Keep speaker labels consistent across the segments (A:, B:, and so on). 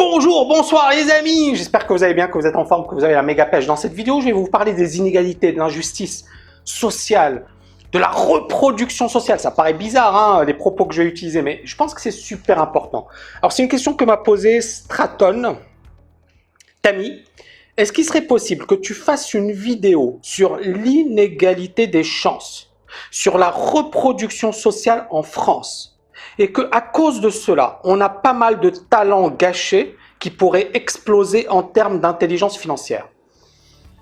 A: Bonjour, bonsoir les amis, j'espère que vous allez bien, que vous êtes en forme, que vous avez la méga pêche. Dans cette vidéo, je vais vous parler des inégalités, de l'injustice sociale, de la reproduction sociale. Ça paraît bizarre, hein, les propos que je vais utiliser, mais je pense que c'est super important. Alors, c'est une question que m'a posée Straton. Tammy, est-ce qu'il serait possible que tu fasses une vidéo sur l'inégalité des chances, sur la reproduction sociale en France, et que à cause de cela, on a pas mal de talents gâchés qui pourraient exploser en termes d'intelligence financière?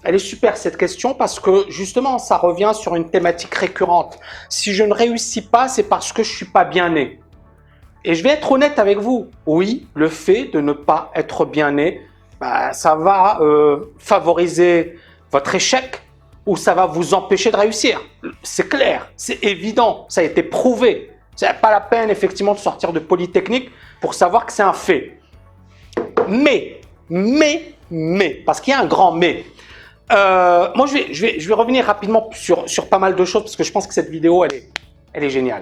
A: Elle est super cette question parce que justement, ça revient sur une thématique récurrente. Si je ne réussis pas, c'est parce que je suis pas bien né. Et je vais être honnête avec vous. Oui, le fait de ne pas être bien né, ça va favoriser votre échec ou ça va vous empêcher de réussir. C'est clair, c'est évident, ça a été prouvé. C'est pas la peine effectivement de sortir de Polytechnique pour savoir que c'est un fait. Mais, parce qu'il y a un grand mais. Moi, je vais revenir rapidement sur pas mal de choses parce que je pense que cette vidéo, elle est géniale.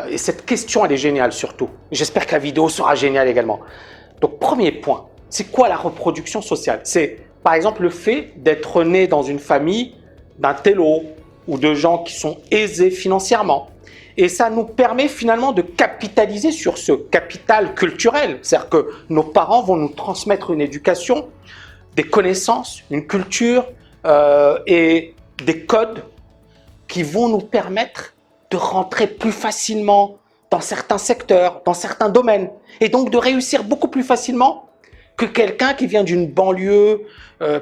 A: Et cette question, elle est géniale surtout. J'espère que la vidéo sera géniale également. Donc, premier point, c'est quoi la reproduction sociale? C'est, par exemple, le fait d'être né dans une famille d'un télo ou de gens qui sont aisés financièrement. Et ça nous permet finalement de capitaliser sur ce capital culturel. C'est-à-dire que nos parents vont nous transmettre une éducation, des connaissances, une culture et des codes qui vont nous permettre de rentrer plus facilement dans certains secteurs, dans certains domaines. Et donc de réussir beaucoup plus facilement que quelqu'un qui vient d'une banlieue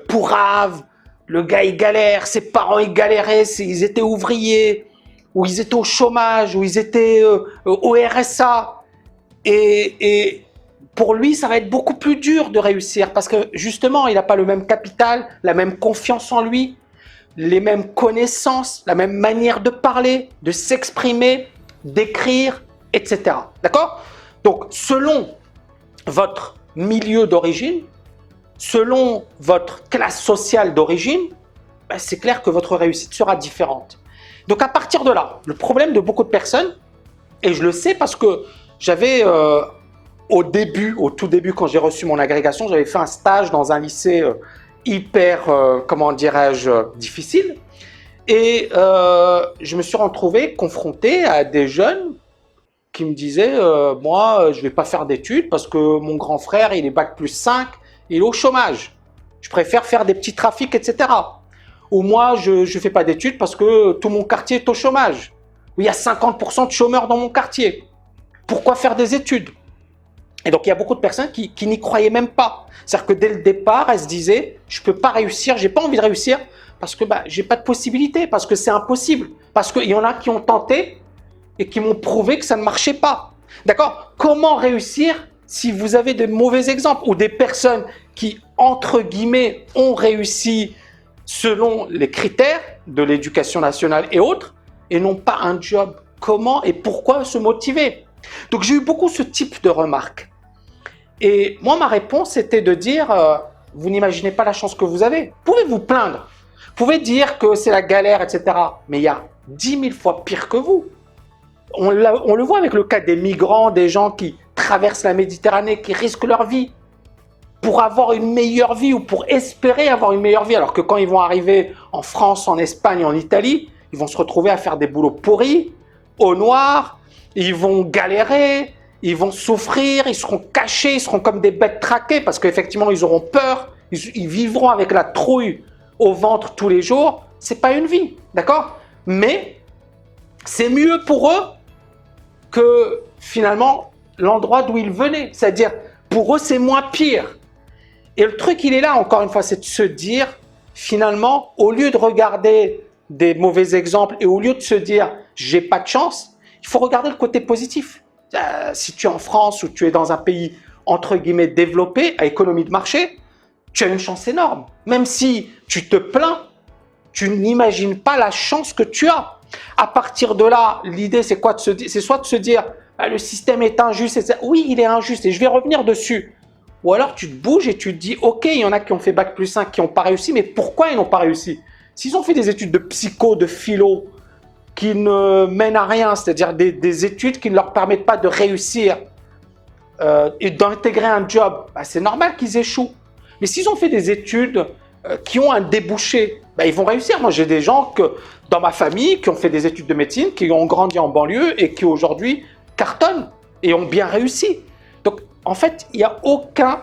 A: pourrave. Le gars, il galère, ses parents, ils galéraient, ils étaient ouvriers, ou ils étaient au chômage, ou ils étaient au RSA. Et pour lui, ça va être beaucoup plus dur de réussir parce que justement, il n'a pas le même capital, la même confiance en lui, les mêmes connaissances, la même manière de parler, de s'exprimer, d'écrire, etc. D'accord? Donc, selon votre milieu d'origine, selon votre classe sociale d'origine, c'est clair que votre réussite sera différente. Donc à partir de là, le problème de beaucoup de personnes, et je le sais parce que j'avais au tout début quand j'ai reçu mon agrégation, j'avais fait un stage dans un lycée hyper, comment dirais-je, difficile. Et je me suis retrouvé confronté à des jeunes qui me disaient moi, je ne vais pas faire d'études parce que mon grand frère, il est bac+5, il est au chômage. Je préfère faire des petits trafics, etc. Ou moi, je ne fais pas d'études parce que tout mon quartier est au chômage. Ou il y a 50% de chômeurs dans mon quartier. Pourquoi faire des études? Et donc, il y a beaucoup de personnes qui n'y croyaient même pas. C'est-à-dire que dès le départ, elles se disaient, je ne peux pas réussir, je n'ai pas envie de réussir parce que je n'ai pas de possibilité, parce que c'est impossible. Parce qu'il y en a qui ont tenté et qui m'ont prouvé que ça ne marchait pas. D'accord? Comment réussir si vous avez de mauvais exemples ou des personnes qui, entre guillemets, ont réussi selon les critères de l'éducation nationale et autres, et n'ont pas un job? Comment et pourquoi se motiver? Donc j'ai eu beaucoup ce type de remarques. Et moi, ma réponse était de dire, vous n'imaginez pas la chance que vous avez. Vous pouvez vous plaindre, vous pouvez dire que c'est la galère, etc. Mais il y a 10 000 fois pire que vous. On le voit avec le cas des migrants, des gens qui traversent la Méditerranée, qui risquent leur vie pour avoir une meilleure vie ou pour espérer avoir une meilleure vie, alors que quand ils vont arriver en France, en Espagne, en Italie, ils vont se retrouver à faire des boulots pourris, au noir, ils vont galérer, ils vont souffrir, ils seront cachés, ils seront comme des bêtes traquées parce qu'effectivement ils auront peur, ils vivront avec la trouille au ventre tous les jours. C'est pas une vie, d'accord? Mais c'est mieux pour eux que finalement l'endroit d'où ils venaient, c'est-à-dire pour eux c'est moins pire. Et le truc, il est là, encore une fois, c'est de se dire, finalement, au lieu de regarder des mauvais exemples et au lieu de se dire, j'ai pas de chance, il faut regarder le côté positif. Si tu es en France ou tu es dans un pays, entre guillemets, développé, à économie de marché, tu as une chance énorme. Même si tu te plains, tu n'imagines pas la chance que tu as. À partir de là, l'idée, c'est quoi? C'est soit de se dire, le système est injuste, etc. Oui, il est injuste et je vais revenir dessus. Ou alors tu te bouges et tu te dis, ok, il y en a qui ont fait bac+5 qui n'ont pas réussi, mais pourquoi ils n'ont pas réussi? S'ils ont fait des études de psycho, de philo, qui ne mènent à rien, c'est-à-dire des études qui ne leur permettent pas de réussir et d'intégrer un job, bah, c'est normal qu'ils échouent. Mais s'ils ont fait des études qui ont un débouché, bah, ils vont réussir. Moi, j'ai des gens dans ma famille qui ont fait des études de médecine, qui ont grandi en banlieue et qui aujourd'hui cartonnent et ont bien réussi. Donc, en fait, il n'y a aucun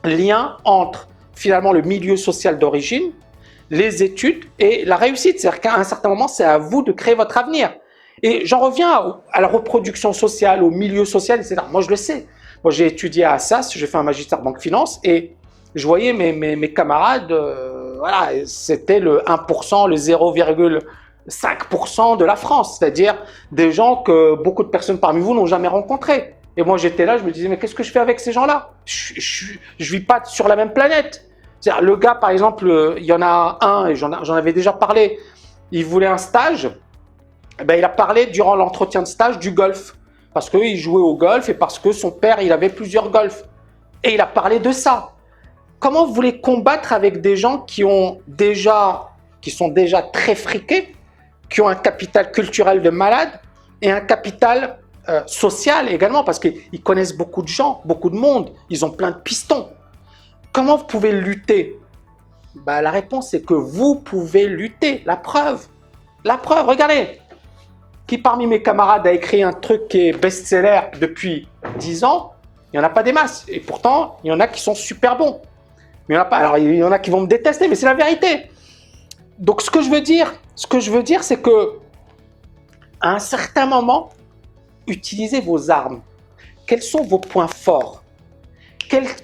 A: lien entre finalement le milieu social d'origine, les études et la réussite. C'est-à-dire qu'à un certain moment, c'est à vous de créer votre avenir. Et j'en reviens à la reproduction sociale, au milieu social, etc. Moi, je le sais. Moi, j'ai étudié à Assas, j'ai fait un magistère banque finance et je voyais mes camarades, voilà, c'était le 1%, le 0,5% de la France. C'est-à-dire des gens que beaucoup de personnes parmi vous n'ont jamais rencontrés. Et moi, j'étais là, je me disais, mais qu'est-ce que je fais avec ces gens-là? Je vis pas sur la même planète. C'est-à-dire, le gars, par exemple, il y en a un, et j'en avais déjà parlé, il voulait un stage. Eh ben, il a parlé durant l'entretien de stage du golf. Parce qu'il jouait au golf et parce que son père, il avait plusieurs golfs. Et il a parlé de ça. Comment vous voulez combattre avec des gens qui sont déjà très friqués, qui ont un capital culturel de malade et un capital social également, parce qu'ils connaissent beaucoup de gens, beaucoup de monde, ils ont plein de pistons. Comment vous pouvez lutter? Bah, la réponse est que vous pouvez lutter. La preuve, regardez. Qui parmi mes camarades a écrit un truc qui est best-seller depuis 10 ans? Il n'y en a pas des masses. Et pourtant, il y en a qui sont super bons. Mais il y en a pas. Alors, il y en a qui vont me détester, mais c'est la vérité. Donc, ce que je veux dire, c'est que à un certain moment, utilisez vos armes. Quels sont vos points forts?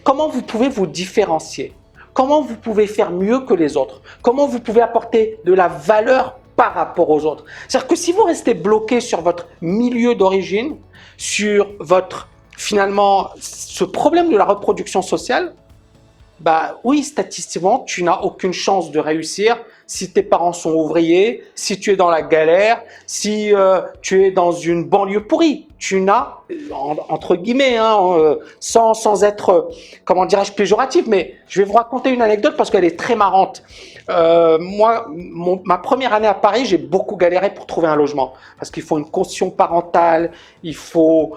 A: Comment vous pouvez vous différencier? Comment vous pouvez faire mieux que les autres? Comment vous pouvez apporter de la valeur par rapport aux autres? C'est-à-dire que si vous restez bloqué sur votre milieu d'origine, sur finalement, ce problème de la reproduction sociale, bah oui, statistiquement, tu n'as aucune chance de réussir si tes parents sont ouvriers, si tu es dans la galère, si tu es dans une banlieue pourrie. Tu n'as, entre guillemets, sans être, comment dirais-je, péjoratif, mais je vais vous raconter une anecdote parce qu'elle est très marrante. Moi, ma première année à Paris, j'ai beaucoup galéré pour trouver un logement parce qu'il faut une caution parentale, il faut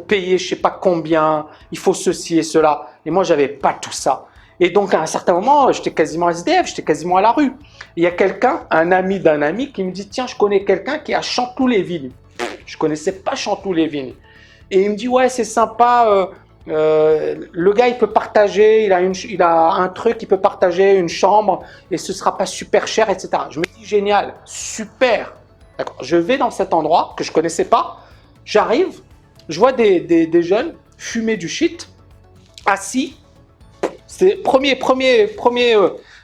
A: payer je sais pas combien, il faut ceci et cela. Et moi, j'avais pas tout ça. Et donc, à un certain moment, j'étais quasiment SDF, j'étais quasiment à la rue. Il y a quelqu'un, un ami d'un ami, qui me dit « Tiens, je connais quelqu'un qui est à Chanteloup-les-Vignes. » Je connaissais pas Chanteloup-les-Vignes. Et il me dit « Ouais, c'est sympa, le gars, il peut partager, il a un truc, il peut partager une chambre et ce sera pas super cher, etc. » Je me dis « Génial, super. » D'accord. Je vais dans cet endroit que je connaissais pas. J'arrive, je vois des jeunes fumer du shit, assis. C'est premier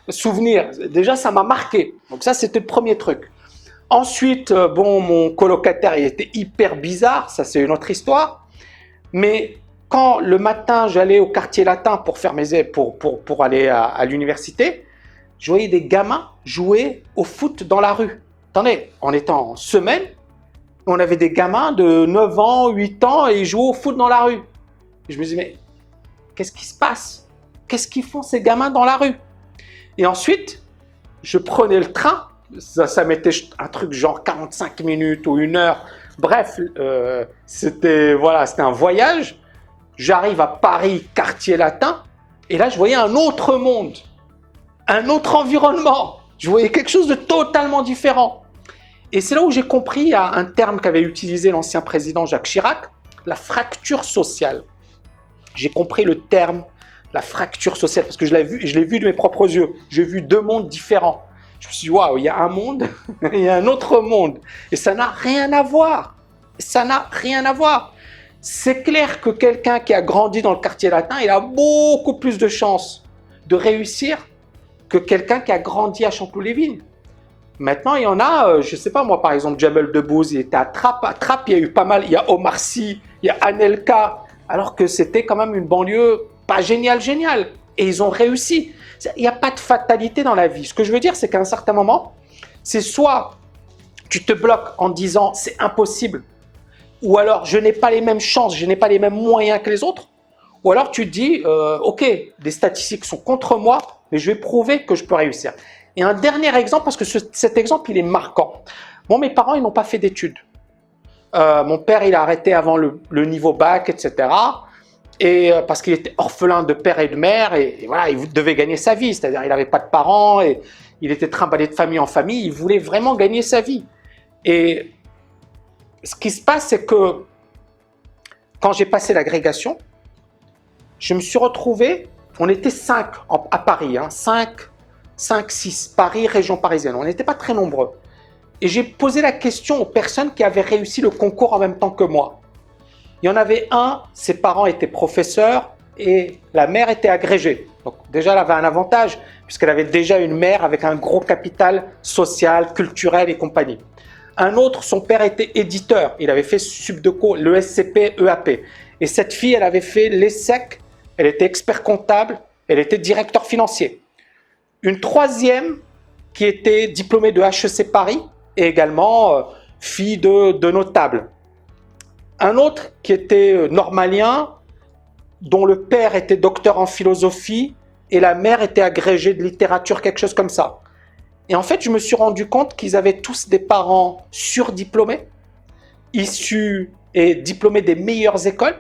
A: souvenir. Déjà, ça m'a marqué. Donc ça, c'était le premier truc. Ensuite, bon, mon colocataire, il était hyper bizarre. Ça, c'est une autre histoire. Mais quand le matin, j'allais au quartier latin pour faire pour aller à l'université, je voyais des gamins jouer au foot dans la rue. Attendez, on était en semaine, on avait des gamins de 9 ans, 8 ans et ils jouaient au foot dans la rue. Et je me disais, mais qu'est-ce qui se passe? Qu'est-ce qu'ils font ces gamins dans la rue? Et ensuite, je prenais le train. Ça mettait un truc genre 45 minutes ou 1 heure. Bref, c'était un voyage. J'arrive à Paris, quartier latin. Et là, je voyais un autre monde. Un autre environnement. Je voyais quelque chose de totalement différent. Et c'est là où j'ai compris un terme qu'avait utilisé l'ancien président Jacques Chirac, la fracture sociale. J'ai compris le terme, la fracture sociale, parce que je l'ai vu de mes propres yeux. J'ai vu 2 mondes différents. Je me suis dit, waouh, il y a un monde, il y a un autre monde. Et ça n'a rien à voir. Ça n'a rien à voir. C'est clair que quelqu'un qui a grandi dans le quartier latin, il a beaucoup plus de chances de réussir que quelqu'un qui a grandi à Chanteloup-les-Vignes. Maintenant, il y en a, je ne sais pas, moi, par exemple, Jamel Debbouze, il était à Trappes. À Trappes, il y a eu pas mal, il y a Omar Sy, il y a Anelka, alors que c'était quand même une banlieue pas géniale. Et ils ont réussi. Il n'y a pas de fatalité dans la vie. Ce que je veux dire, c'est qu'à un certain moment, c'est soit tu te bloques en disant c'est impossible, ou alors je n'ai pas les mêmes chances, je n'ai pas les mêmes moyens que les autres, ou alors tu te dis ok, les statistiques sont contre moi, mais je vais prouver que je peux réussir. Et un dernier exemple, parce que cet exemple, il est marquant. Moi, mes parents, ils n'ont pas fait d'études. Mon père, il a arrêté avant le niveau bac, etc. Et parce qu'il était orphelin de père et de mère, et voilà, il devait gagner sa vie, c'est-à-dire il n'avait pas de parents, et il était trimballé de famille en famille, il voulait vraiment gagner sa vie. Et ce qui se passe, c'est que quand j'ai passé l'agrégation, je me suis retrouvé, on était 5 à Paris, 5, 6, Paris, région parisienne, on n'était pas très nombreux. Et j'ai posé la question aux personnes qui avaient réussi le concours en même temps que moi. Il y en avait un, ses parents étaient professeurs et la mère était agrégée. Donc déjà, elle avait un avantage puisqu'elle avait déjà une mère avec un gros capital social, culturel et compagnie. Un autre, son père était éditeur. Il avait fait Subdeco, le SCP, EAP. Et cette fille, elle avait fait l'ESSEC, elle était expert comptable, elle était directeur financier. Une troisième qui était diplômée de HEC Paris et également fille de notable. Un autre qui était normalien, dont le père était docteur en philosophie et la mère était agrégée de littérature, quelque chose comme ça. Et en fait, je me suis rendu compte qu'ils avaient tous des parents surdiplômés, issus et diplômés des meilleures écoles,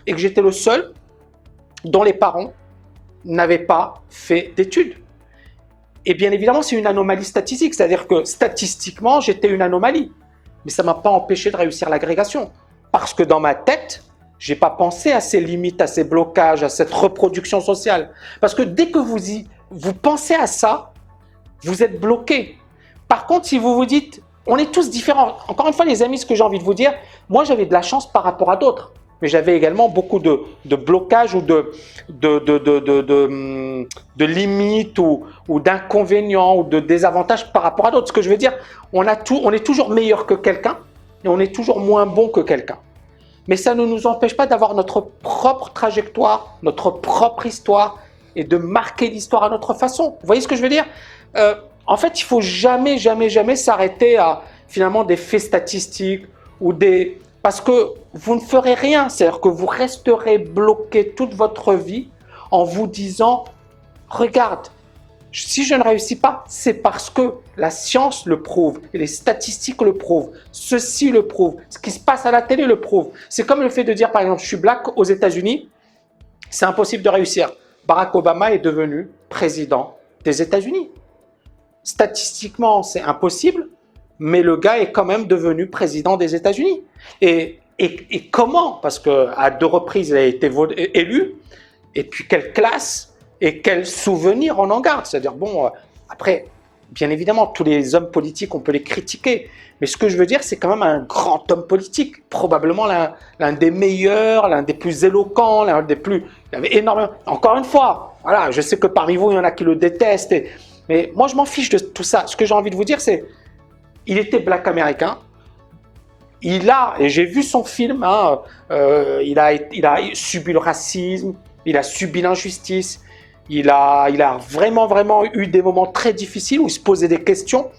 A: et que j'étais le seul dont les parents n'avaient pas fait d'études. Et bien évidemment, c'est une anomalie statistique, c'est-à-dire que statistiquement, j'étais une anomalie. Mais ça ne m'a pas empêché de réussir l'agrégation. Parce que dans ma tête, je n'ai pas pensé à ces limites, à ces blocages, à cette reproduction sociale. Parce que dès que vous pensez à ça, vous êtes bloqué. Par contre, si vous vous dites, on est tous différents. Encore une fois, les amis, ce que j'ai envie de vous dire, moi j'avais de la chance par rapport à d'autres. Mais j'avais également beaucoup de blocages ou de limites ou d'inconvénients ou de désavantages par rapport à d'autres. Ce que je veux dire, on est toujours meilleur que quelqu'un et on est toujours moins bon que quelqu'un. Mais ça ne nous empêche pas d'avoir notre propre trajectoire, notre propre histoire et de marquer l'histoire à notre façon. Vous voyez ce que je veux dire ? En fait, il ne faut jamais, jamais, jamais s'arrêter à finalement des faits statistiques ou des... Parce que vous ne ferez rien, c'est-à-dire que vous resterez bloqué toute votre vie en vous disant « Regarde, si je ne réussis pas, c'est parce que la science le prouve, et les statistiques le prouvent, ceci le prouve, ce qui se passe à la télé le prouve. » C'est comme le fait de dire par exemple « Je suis black aux États-Unis, c'est impossible de réussir. » Barack Obama est devenu président des États-Unis. Statistiquement, c'est impossible, mais le gars est quand même devenu président des États-Unis. Et comment? Parce qu'à 2 reprises, il a été élu. Et puis, quelle classe et quel souvenir on en garde? C'est-à-dire, bon, après, bien évidemment, tous les hommes politiques, on peut les critiquer. Mais ce que je veux dire, c'est quand même un grand homme politique. Probablement l'un des meilleurs, l'un des plus éloquents, l'un des plus... Il y avait énormément... Encore une fois, voilà, je sais que parmi vous, il y en a qui le détestent. Mais moi, je m'en fiche de tout ça. Ce que j'ai envie de vous dire, c'est... Il était black américain. Et j'ai vu son film, il a subi le racisme, il a subi l'injustice, il a vraiment, vraiment eu des moments très difficiles où il se posait des questions.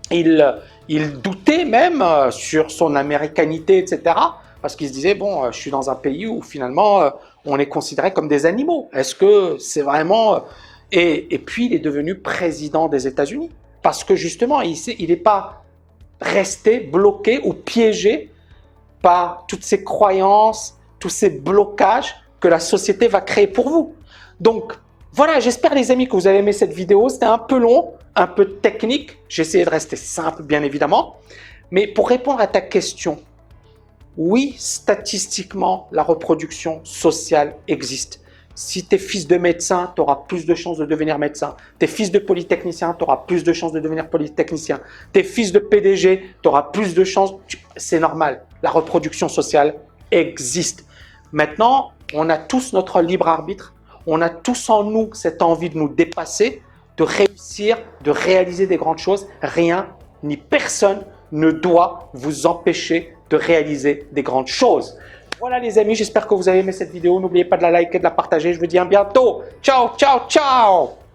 A: Il doutait même sur son américanité, etc. Parce qu'il se disait, bon, je suis dans un pays où finalement, on est considéré comme des animaux. Est-ce que c'est vraiment... Et puis, il est devenu président des États-Unis. Parce que justement, il n'est pas resté bloqué ou piégé par toutes ces croyances, tous ces blocages que la société va créer pour vous. Donc, voilà, j'espère les amis que vous avez aimé cette vidéo. C'était un peu long, un peu technique. J'ai essayé de rester simple, bien évidemment. Mais pour répondre à ta question, oui, statistiquement, la reproduction sociale existe. Si tu es fils de médecin, tu auras plus de chances de devenir médecin. Tu es fils de polytechnicien, tu auras plus de chances de devenir polytechnicien. Tu es fils de PDG, tu auras plus de chances. C'est normal, la reproduction sociale existe. Maintenant, on a tous notre libre arbitre. On a tous en nous cette envie de nous dépasser, de réussir, de réaliser des grandes choses. Rien ni personne ne doit vous empêcher de réaliser des grandes choses. Voilà les amis, j'espère que vous avez aimé cette vidéo. N'oubliez pas de la liker et de la partager. Je vous dis à bientôt. Ciao, ciao, ciao!